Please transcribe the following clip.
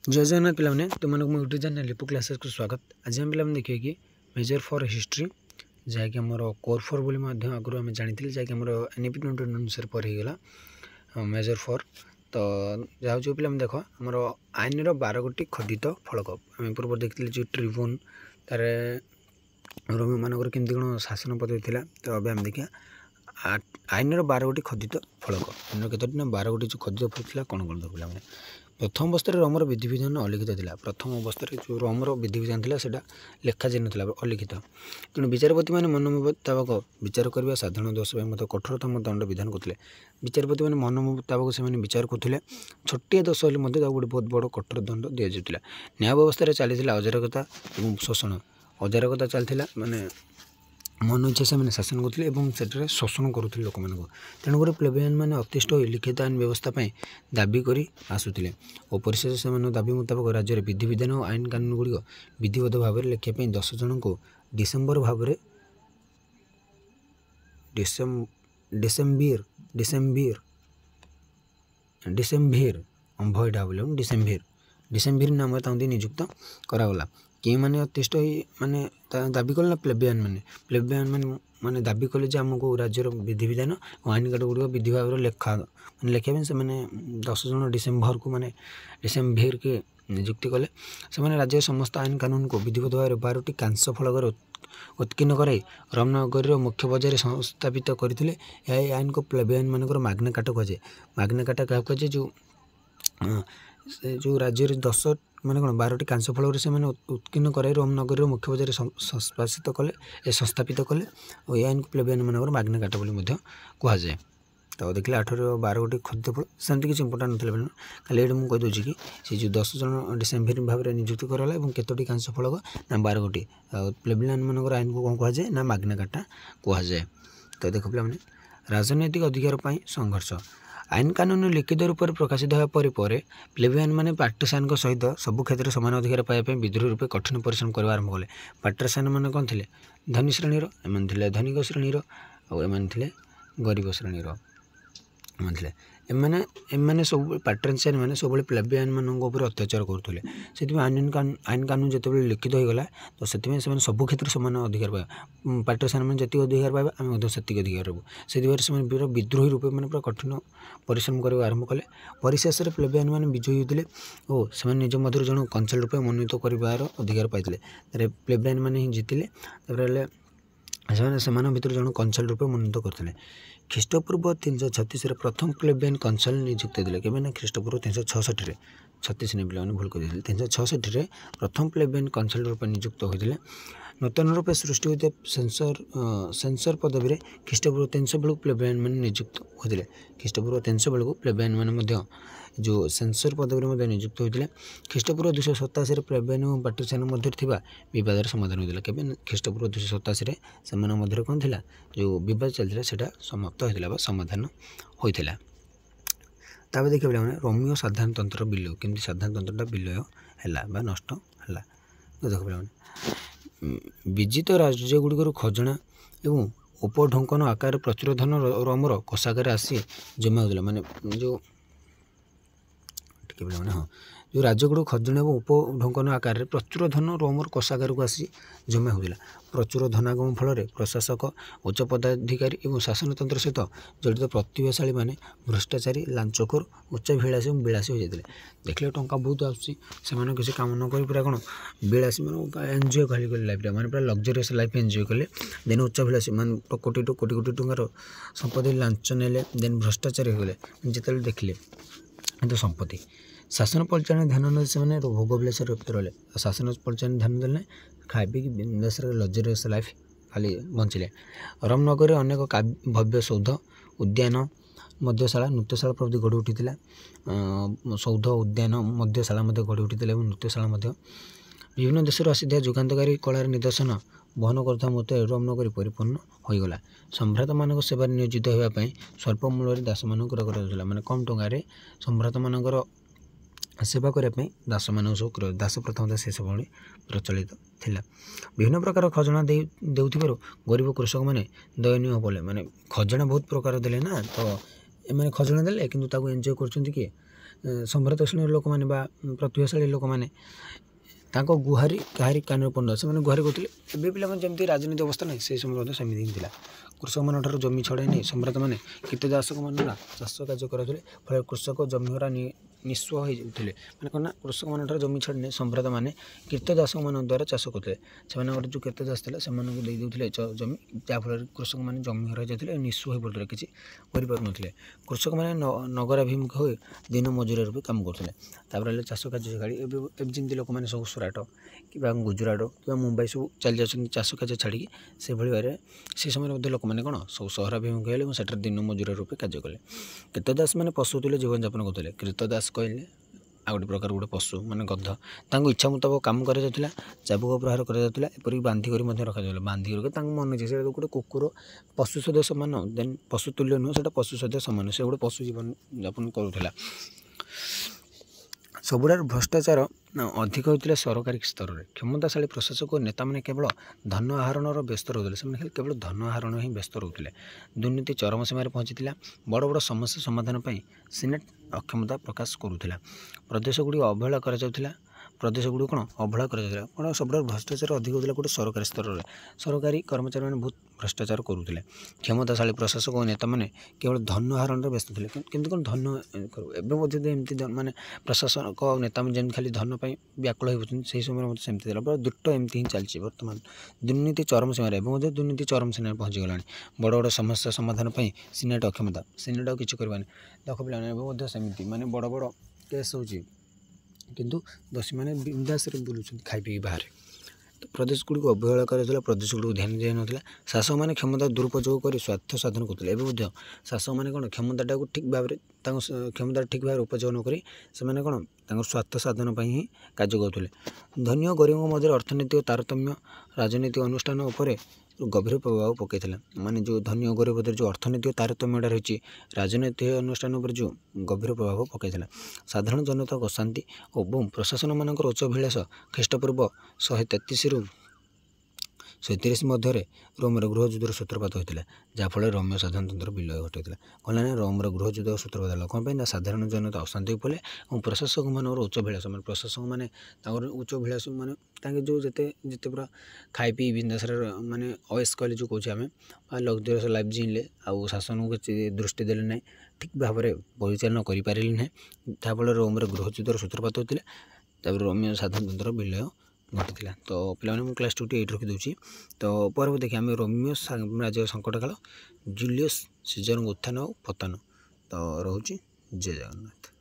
जय जगन्नाथ पे तुम यूट्यूब चैनल लिपु क्लासेस को स्वागत। आज आम पे देखिए कि मेजर फॉर हिस्ट्री जहाँकि आम कोर फोर बोली आगुरी आम जानी जहाँकि आम NEP 2021 अनुसार पर होगा मेजर फॉर। तो जहाँ जो पे देख आम आईन 12 गोटी खोदित फलक आम पूर्व देखते जो ट्रिब्यून तार रोमी मानक केमती कौन शासन पद्धति थी। तो अब आम देखिए आईन 12 गोटी खोदित फलक आईन केतोटी 12 गोटी जो खोदित फलक था कौन कौन देखा मैंने। प्रथम अवस्था रोमर विधिविधान अलिखित था। प्रथम अवस्था जो रोमर विधिविधान था से लेखा जाइन अलिखित। तेणु विचारपति मैंने मन मुताबक विचार करने साधारण दोष कठोरतम दंड विधान करते। विचारपति मैंने मन मुताबक से विचार करते छोटिया दोष गोटे बहुत बड़ कठोर दंड दि जाऊला। न्याय व्यवस्था चली अजारकता और शोषण अजारकता चलता माने मन इच्छा से शासन करते शोषण करुले लोक मान। तेणुकर प्लेबियन मैंने अतिष्ठ लिखित आईन व्यवस्था दाबी कर आसुले और परिशेष से दाबी मुताबक राज्य विधिविधान और आईन कानून गुड़िक विधिबद्ध भाव में लेखापी 10 जन को डिसेम्बर भाव डिसेम्भिर अम्भयटा बोले डिसेम्भिर नाम नियुक्त करागला। किए मैंने अतिष्ठ माने दाबी कले ना प्लेबियन मैंने दाबी कले आमको राज्यर विधिविधान और आईन कानून गुड़िक विधि भाव लेखा लेखापी से 10 जन डिसेम्बर को माने डिसेम्भिर के नियुक्ति कले। से राज्य समस्त आईन कानून को विधिबद्ध भाव 12टी कांस्य फलक उत्कीर्ण कराई रामनगर मुख्य बजार संस्थापित करते। यह आईन को प्लेबियन मानकर माग्ना कार्टा कहुए। माग्ना कार्टा क्या कहुए जो राज्य 10 माने कौन 12टी कांस्य फलक से उत्कीर्ण कराई रामनगर मुख्य बजार संस्थापित कले और यह आईन को प्लेबियन मानकर माग्ना कार्टा कहुए। तो देखिए 8 ରୁ 12 गोटी खोदित फल सेमती किसी इंपोर्टां ना खाली ये मुझे कहीदे कि सी जो 10 जन डिसेम्बर भाव में नियुक्त कराला और केतोटी कांस्य फलक ना 12 गोटी प्लेबियन मानकर आईन को कौन कहुए ना माग्ना कार्टा कहुए। तो देख पे राजनैतिक अधिकार पर संघर्ष आईन कानून लिखित रूप से प्रकाशित होगा पर प्लेबियन मैंने पार्टीसान सहित सबु क्षेत्र सामान अधिकार पाइबा विद्रोह रूप कठिन परिश्रम करने आरंभ कले। पार्टीसान मैंने कौन थे धनी श्रेणीर एम धनिक श्रेणीर और एम गरीब श्रेणीर एम सब पार्टीसान मैंने सब प्लेबियन मान अत्याचार करुले। से आईन कानून जो लिखित होगा तो से सब क्षेत्र सामान अधिकार पाइबा पार्टीसान मैंने जी अधिकार पाइबा आम से अधिकार रखू से विद्रोही रूप मैंने पूरा कठिन परिश्रम करने आरंभ कले। परिशेष में प्लेबियन मैंने विजयी होते और से निज मध्य जन कंसल रूप मनोनीत कर अधिकार पाई प्लेबियन मैंने ही जीतिले। से भर जन कंसल रूप मनोनीत करते। ख्रीष्टपूर्व 336 प्रथम प्लेबियन कंसल नियुक्त होते के ख्रीष्टपूर्व 366 36 नहीं पे भूल कर 366 प्रथम प्लेबियन कंसल रूप नियुक्त होते। नूतन रूप सृष्टि होते सेंसर पदवी में ख्रीष्टपूर्व 300 बेलू प्लेबियन मैंने नियुक्त होते। ख्रीष्टपूर्व 300 बेलू प्लेबियन मैंने जो सेंसर पदवी में नियुक्त होते। ख्रीष्टपूर्व 287 प्लेबियन और पार्टीसान मध्य बद समाधान होता है। ख्रीष्टपूर्व 287 से मध्य कौन थी जो बद चलता है समाप्त होता समाधान होता। तापर देखिए पे रोमियो साधारणतंत्र विलय केमती साधारणतंत्रटा विलय है नष्ट है। देख पे विजित राज्यगुड़िकर खजना एवं उपढंकन आकार प्रचुर धन रोमर कोषागार आसी जमा होता माने जो हाँ जो राज्यगुड़िक खजना और उपढंकन आकार में प्रचुर धन रोमर कोषागार को आसी जमा होता। प्रचुर धनागम फल प्रशासक उच्च पदाधिकारी और शासनतंत्र सहित जड़ित प्रतिभाशाली माने भ्रष्टाचारी लांचखोर उच्चाभिलाषी और विलासी हो जाते। देखिए टंका बहुत आसी किसी काम न कर पूरा कौन विलासी मैंने एंजय खाली लाइफ मैंने पूरा लग्जरीयस लाइफ एंजय कले। देन उच्चाभिलाषी मान कोटी टू कोटी कोटी टंकार संपत्ति लांच नेले देन भ्रष्टाचारी हो गले जिते देखिले किंतु संपत्ति शासन परिचालन ध्यान न से भोग विलास रक्त रहे शासन परिचालन ध्यान देने खाई पी देश लग्जरीयस लाइफ खाली बंचिले। रामनगर में अनेक भव्य सौध उद्यान मध्यशाला नृत्यशाला प्रभृति गढ़ी उठी सौध उद्यान मध्यशाला गढ़ी उठी नृत्यशाला विभिन्न देश आसी जुगान्तकारी कलार निदर्शन बहन करता मत रामनगर परिपूर्ण होगला। सम्राट मान सेवा नियोजित होगापी स्वल्प मूल्य दास मान माने कम टकर सम्राट मान सेवा करने दास मान सब दास प्रथम से सब प्रचलित थिला। विभिन्न प्रकार खजना देउथिबारु गरीब कृषक मैंने दयनीय बोले माने खजना बहुत प्रकार देले ना तो एम खजना देले किंतु ताको एंजॉय करछंती कि ସମ୍ଭ୍ରାନ୍ତ ଶ୍ରେଣୀର ଲୋକମାନେ ବା ପ୍ରତିଭାଶାଳୀ ଲୋକମାନେ ତାଙ୍କ ଗୁହାରି କାହାରି କାନରେ ପଡ଼ୁନଥିଲା, ସେମାନେ ଗୁହାରି କରୁଥିଲେ। ଏବେ ପିଲାମାନେ ଯେମିତି ରାଜନୀତି ଅବସ୍ଥା ନାହିଁ, ସେହି ସମୟରେ ମଧ୍ୟ ସେମିତି ହିଁ ଥିଲା। କୃଷକମାନଙ୍କଠାରୁ ଜମି ଛଡ଼ାଇ ନେଇ ସମ୍ରାଟମାନେ କୀର୍ତ୍ତଦାସକମାନ ଚାଷ କାର୍ଯ୍ୟ କରାଉଥିଲେ। ଫଳରେ କୃଷକ ଜମିହରା ନିଃସ୍ୱ ହୋଇଯାଉଥିଲେ। ମାନେ କ'ଣ ନା, କୃଷକମାନଙ୍କଠାରୁ ଜମି ଛାଡ଼ି ନେଇ ସମ୍ରାଟମାନେ କୀର୍ତ୍ତଦାସକମାନଙ୍କ ଦ୍ୱାରା ଚାଷ କରୁଥିଲେ। ସେମାନଙ୍କର ଯେଉଁ କୀର୍ତ୍ତଦାସ ଥିଲା ସେମାନଙ୍କୁ ଦେଇ ଦେଉଥିଲେ ଜମି, ଯାହାଫଳରେ କୃଷକମାନେ ଜମିହରା ହୋଇଯାଉଥିଲେ, ନିଃସ୍ୱ ହୋଇପଡ଼ୁଥିଲେ, କିଛି କରିପାରୁନଥିଲେ। କୃଷକମାନେ ନଗରାଭିମୁଖ ହୋଇ ଦିନ ମଜୁରିଆ ରୂପେ କାମ କରୁଥିଲେ। ତାପରେ ହେଲେ ଚାଷ କାର୍ଯ୍ୟ ଛାଡ଼ି ଏବେ ଯେମିତି ଲୋକମାନେ ସବୁ ସୁରାଟ କିମ୍ବା ଗୁଜୁରାଟ କିମ୍ବା ମୁମ୍ବାଇ ସବୁ ଚାଲି ଯାଉଛନ୍ତି ଚାଷ କାର୍ଯ୍ୟ ଛାଡ଼ିକି, ସେଭଳି ଭାବରେ ସେ ସମୟରେ ମଧ୍ୟ ଲୋକମାନେ କ'ଣ ସବୁ ସହରାଭିମୁଖୀ ହେଲେ ଏବଂ ସେଠାରେ ଦିନ ମଜୁରିଆ ରୂପେ କାର୍ଯ୍ୟ କଲେ। କୀର୍ତ୍ତଦାସ ମାନେ ପଶୁ ତୁଲ୍ୟ ଜୀବନଯାପନ କରୁଥିଲେ। କୀର୍ତ୍ତଦାସ କହିଲେ ଆଉ ଗୋଟେ ପ୍ରକାର ଗୋଟେ ପଶୁ ମାନେ ଗଧ, ତାଙ୍କୁ ଇଚ୍ଛା ମୁତାବକ କାମ କରାଯାଉଥିଲା, ଚାବୁକ ପ୍ରହାର କରାଯାଉଥିଲା, ଏପରିକି ବାନ୍ଧି କରି ମଧ୍ୟ ରଖାଯାଉଥିଲା। ବାନ୍ଧି କରି ତାଙ୍କୁ ମନେ ଇଚ୍ଛା, ସେଇଟା ଗୋଟେ କୁକୁର ପଶୁ ସଦସ୍ୟ ସମାନ, ଦେନ୍ ପଶୁ ତୁଲ୍ୟ ନୁହେଁ, ସେଇଟା ପଶୁ ସଦସ୍ୟ ସମାନ, ସେ ଗୋଟେ ପଶୁ ଜୀବନଯାପନ କରୁଥିଲା। ସବୁଠାରୁ ଭ୍ରଷ୍ଟାଚାର ଅଧିକ ହେଉଥିଲା ସରକାରୀ ସ୍ତରରେ। କ୍ଷମତାଶାଳୀ ପ୍ରଶାସକ ଓ ନେତାମାନେ କେବଳ ଧନ ଆହରଣର ବ୍ୟସ୍ତ ରହୁଥିଲେ। ସେମାନେ କେବଳ ଧନ ଆହରଣ ହିଁ ବ୍ୟସ୍ତ ରହୁଥିଲେ। ଦୁର୍ନୀତି ଚରମ ସୀମାରେ ପହଞ୍ଚିଥିଲା। ବଡ଼ ବଡ଼ ସମସ୍ୟା ସମାଧାନ ପାଇଁ ସିନେଟ୍ ଅକ୍ଷମତା ପ୍ରକାଶ କରୁଥିଲା। ପ୍ରଦେଶଗୁଡ଼ିକ ଅବହେଳା କରାଯାଉଥିଲା। କ'ଣ ସବୁଠାରୁ ଭ୍ରଷ୍ଟାଚାର ଅଧିକ ହେଉଥିଲା ଗୋଟେ ସରକାରୀ ସ୍ତରରେ। ସରକାରୀ କର୍ମଚାରୀମାନେ ବହୁତ ଭ୍ରଷ୍ଟାଚାର କରୁଥିଲେ। କ୍ଷମତାଶାଳୀ ପ୍ରଶାସକ ଓ ନେତାମାନେ କେବଳ ଧନ ଆହରଣରେ ବ୍ୟସ୍ତ ଥିଲେ। କେମିତି କ'ଣ ଧନ କରୁ, ଏବେ ମଧ୍ୟ ଏମିତି ମାନେ ପ୍ରଶାସକ ଆଉ ନେତାମାନେ ଯେମିତି ଖାଲି ଧନ ପାଇଁ ବ୍ୟାକୁଳ ହେଉଛନ୍ତି, ସେହି ସମୟରେ ମଧ୍ୟ ସେମିତି ଥିଲା। ପୁରା ଦୁଷ୍ଟ ଏମିତି ହିଁ ଚାଲିଛି ବର୍ତ୍ତମାନ। ଦୁର୍ନୀତି ଚରମ ସୀମାରେ, ଏବେ ମଧ୍ୟ ଦୁର୍ନୀତି ଚରମ ସୀମାରେ ପହଞ୍ଚିଗଲାଣି। ବଡ଼ ବଡ଼ ସମସ୍ୟା ସମାଧାନ ପାଇଁ ସିନେଟ୍ ଅକ୍ଷମତା, ସିନେଟ୍ ଆଉ କିଛି କରିବାନି। ଦେଖ ପିଲାମାନେ, ଏବେ ମଧ୍ୟ ସେମିତି ମାନେ ବଡ଼ ବଡ଼ କେସ୍ ହେଉଛି, କିନ୍ତୁ ଦୋଷୀମାନେ ବିନ୍ଦାସରେ ବୁଲୁଛନ୍ତି ଖାଇ ପିଇ ବାହାରେ। ପ୍ରଦେଶଗୁଡ଼ିକୁ ଅବହେଳା କରାଯାଉଥିଲା, ପ୍ରଦେଶଗୁଡ଼ିକୁ ଧ୍ୟାନ ଦିଆଯାଉନଥିଲା। ଶାସକମାନେ କ୍ଷମତା ଦୁରୁପଯୋଗ କରି ସ୍ୱାର୍ଥ ସାଧନ କରୁଥିଲେ। ଏବେ ମଧ୍ୟ ଶାସକମାନେ କ'ଣ କ୍ଷମତାଟାକୁ ଠିକ୍ ଭାବରେ ତାଙ୍କ କ୍ଷମତାଟା ଠିକ୍ ଭାବରେ ଉପଯୋଗ ନ କରି ସେମାନେ କ'ଣ ତାଙ୍କର ସ୍ୱାର୍ଥ ସାଧନ ପାଇଁ ହିଁ କାର୍ଯ୍ୟ କରୁଥିଲେ। ଧନୀ ଓ ଗରିବଙ୍କ ମଧ୍ୟରେ ଅର୍ଥନୈତିକ ତାରତମ୍ୟ ରାଜନୈତିକ ଅନୁଷ୍ଠାନ ଉପରେ ଗଭୀର ପ୍ରଭାବ ପକାଇଥିଲା। ମାନେ ଯେଉଁ ଧନୀ ଓ ଗରିବ ଭିତରେ ଯେଉଁ ଅର୍ଥନୈତିକ ତାରତମ୍ୟଟା ରହିଛି, ରାଜନୈତିକ ଅନୁଷ୍ଠାନ ଉପରେ ଯେଉଁ ଗଭୀର ପ୍ରଭାବ ପକାଇଥିଲା। ସାଧାରଣ ଜନତାଙ୍କ ଅଶାନ୍ତି ଏବଂ ପ୍ରଶାସନମାନଙ୍କର ଉଚ୍ଚାଭିଳାଷ ଖ୍ରୀଷ୍ଟପୂର୍ବ 133ରୁ 130 ମଧ୍ୟରେ ରୋମର ଗୃହଯୁଦ୍ଧର ସୂତ୍ରପାତ ହୋଇଥିଲା, ଯାହାଫଳରେ ରୋମୀୟ ସାଧାରଣତନ୍ତ୍ର ବିଲୟ ଘଟିଥିଲା। କ'ଣ ନା, ରୋମର ଗୃହଯୁଦ୍ଧର ସୂତ୍ରପାତ ହେଲା କ'ଣ ପାଇଁ ନା, ସାଧାରଣ ଜନତା ଅଶାନ୍ତି ଉପରେ ଏବଂ ପ୍ରଶାସକମାନଙ୍କର ଉଚ୍ଚାଭିଳାଷ, ମାନେ ପ୍ରଶାସକମାନେ ତାଙ୍କର ଉଚ୍ଚାଭିଳାଷ ମାନେ ତାଙ୍କେ ଯେଉଁ ଯେତେ ପୁରା ଖାଇ ପିଇ ବିନ୍ଦାସରେ ମାନେ ଅଏସ୍ କହିଲେ ଯେଉଁ କହୁଛେ ଆମେ, ଲକ୍ଜରିୟସ୍ ଲାଇଫ୍ ଜିଇଁଲେ, ଆଉ ଶାସନକୁ କିଛି ଦୃଷ୍ଟି ଦେଲେ ନାହିଁ, ଠିକ୍ ଭାବରେ ପରିଚାଳନା କରିପାରିଲେ ନାହିଁ, ଯାହାଫଳରେ ରୋମର ଗୃହଯୁଦ୍ଧର ସୂତ୍ରପାତ ହୋଇଥିଲା। ତାପରେ ରୋମୀୟ ସାଧାରଣତନ୍ତ୍ର ବିଲୟ ଘଟିଥିଲା। ତ ପିଲାମାନେ ମୁଁ କ୍ଲାସ୍ 2ଟି ଏଇଠି ରଖିଦେଉଛି। ତ ପରବର୍ତ୍ତୀ ଦେଖିବା ଆମେ ରୋମୀୟ ସାମ୍ରାଜ୍ୟ ସଙ୍କଟ କାଳ, ଜୁଲିୟସ୍ ସିଜରଙ୍କ ଉତ୍ଥାନ ଓ ପତନ। ତ ରହୁଛି, ଜୟ ଜଗନ୍ନାଥ।